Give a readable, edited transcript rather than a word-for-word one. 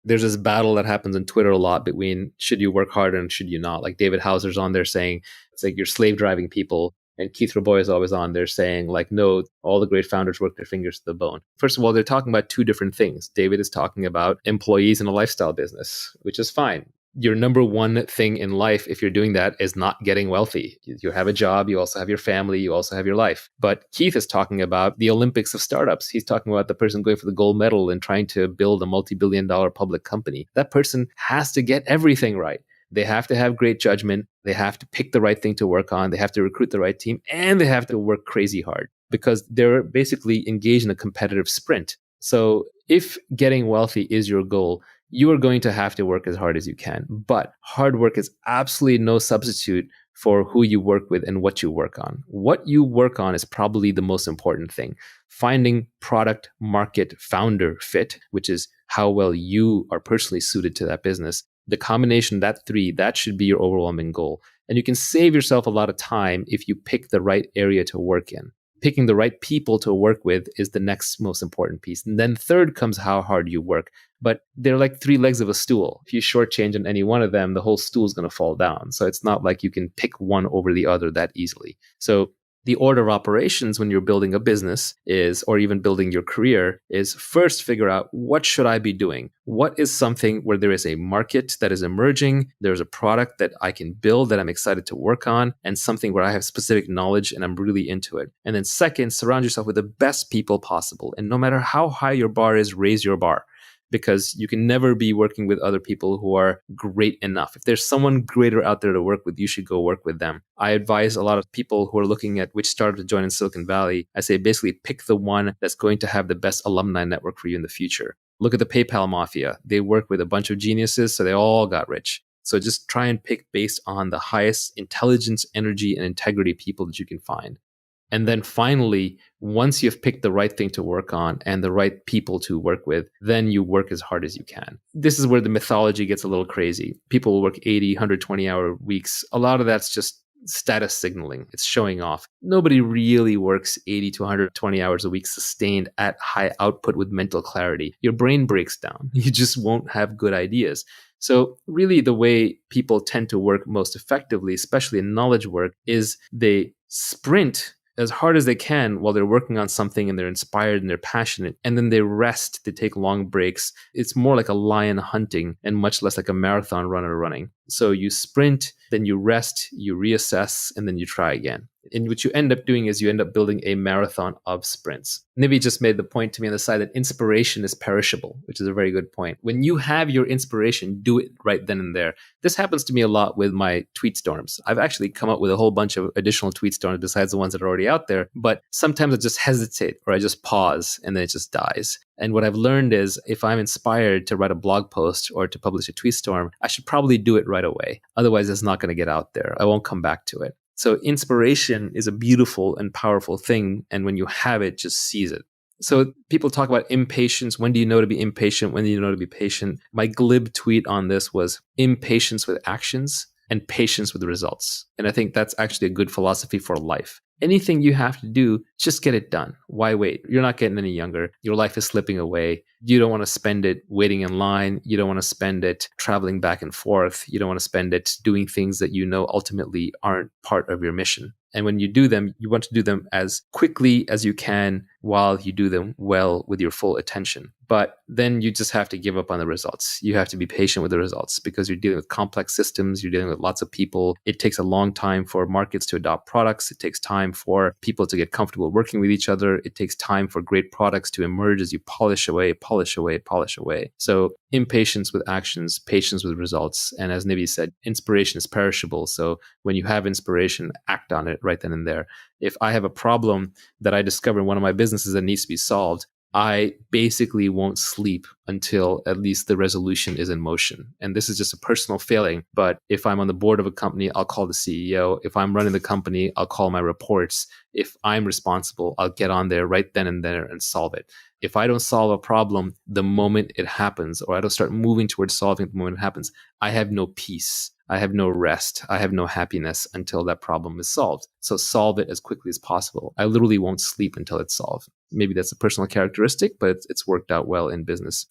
There's this battle that happens on Twitter a lot between should you work hard and should you not. Like David Hauser's on there saying it's like you're slave driving people. And Keith Rabois is always on there saying, like, no, all the great founders work their fingers to the bone. First of all, they're talking about two different things. David is talking about employees in a lifestyle business, which is fine. Your number one thing in life, if you're doing that, is not getting wealthy. You have a job, you also have your family, you also have your life. But Keith is talking about the Olympics of startups. He's talking about the person going for the gold medal and trying to build a multi-billion-dollar public company. That person has to get everything right. They have to have great judgment. They have to pick the right thing to work on. They have to recruit the right team, and they have to work crazy hard because they're basically engaged in a competitive sprint. So if getting wealthy is your goal, you are going to have to work as hard as you can. But hard work is absolutely no substitute for who you work with and what you work on. What you work on is probably the most important thing. Finding product, market, founder fit, which is how well you are personally suited to that business. The combination of that three, that should be your overwhelming goal. And you can save yourself a lot of time if you pick the right area to work in. Picking the right people to work with is the next most important piece. And then third comes how hard you work. But they're like three legs of a stool. If you shortchange on any one of them, the whole stool is going to fall down. So it's not like you can pick one over the other that easily. So the order of operations when you're building a business is, or even building your career, is first figure out what should I be doing? What is something where there is a market that is emerging? There's a product that I can build that I'm excited to work on, and something where I have specific knowledge and I'm really into it. And then second, surround yourself with the best people possible. And no matter how high your bar is, raise your bar. Because you can never be working with other people who are great enough. If there's someone greater out there to work with, you should go work with them. I advise a lot of people who are looking at which startup to join in Silicon Valley. I say basically pick the one that's going to have the best alumni network for you in the future. Look at the PayPal mafia. They work with a bunch of geniuses, so they all got rich. So just try and pick based on the highest intelligence, energy, and integrity people that you can find. And then finally, once you've picked the right thing to work on and the right people to work with, then you work as hard as you can. This is where the mythology gets a little crazy. People will work 80, 120-hour weeks. A lot of that's just status signaling. It's showing off. Nobody really works 80 to 120 hours a week sustained at high output with mental clarity. Your brain breaks down. You just won't have good ideas. So really the way people tend to work most effectively, especially in knowledge work, is they sprint as hard as they can while they're working on something and they're inspired and they're passionate. And then they rest, they take long breaks. It's more like a lion hunting and much less like a marathon runner running. So you sprint, then you rest, you reassess, and then you try again. And what you end up doing is you end up building a marathon of sprints. Nivi just made the point to me on the side that inspiration is perishable, which is a very good point. When you have your inspiration, do it right then and there. This happens to me a lot with my tweet storms. I've actually come up with a whole bunch of additional tweet storms besides the ones that are already out there. But sometimes I just hesitate or I just pause and then it just dies. And what I've learned is if I'm inspired to write a blog post or to publish a tweet storm, I should probably do it right away. Otherwise, it's not going to get out there. I won't come back to it. So inspiration is a beautiful and powerful thing. And when you have it, just seize it. So people talk about impatience. When do you know to be impatient? When do you know to be patient? My glib tweet on this was impatience with actions and patience with results. And I think that's actually a good philosophy for life. Anything you have to do, just get it done. Why wait? You're not getting any younger. Your life is slipping away. You don't want to spend it waiting in line. You don't want to spend it traveling back and forth. You don't want to spend it doing things that you know ultimately aren't part of your mission. And when you do them, you want to do them as quickly as you can while you do them well with your full attention. But then you just have to give up on the results. You have to be patient with the results because you're dealing with complex systems. You're dealing with lots of people. It takes a long time for markets to adopt products. It takes time for people to get comfortable working with each other. It takes time for great products to emerge as you polish away. So impatience with actions, patience with results. And as Nivi said, inspiration is perishable. So when you have inspiration, act on it right then and there. If I have a problem that I discover in one of my businesses that needs to be solved, I basically won't sleep until at least the resolution is in motion. And this is just a personal failing. But if I'm on the board of a company, I'll call the CEO. If I'm running the company, I'll call my reports. If I'm responsible, I'll get on there right then and there and solve it. If I don't solve a problem the moment it happens, or I don't start moving towards solving it the moment it happens, I have no peace. I have no rest. I have no happiness until that problem is solved. So solve it as quickly as possible. I literally won't sleep until it's solved. Maybe that's a personal characteristic, but it's worked out well in business.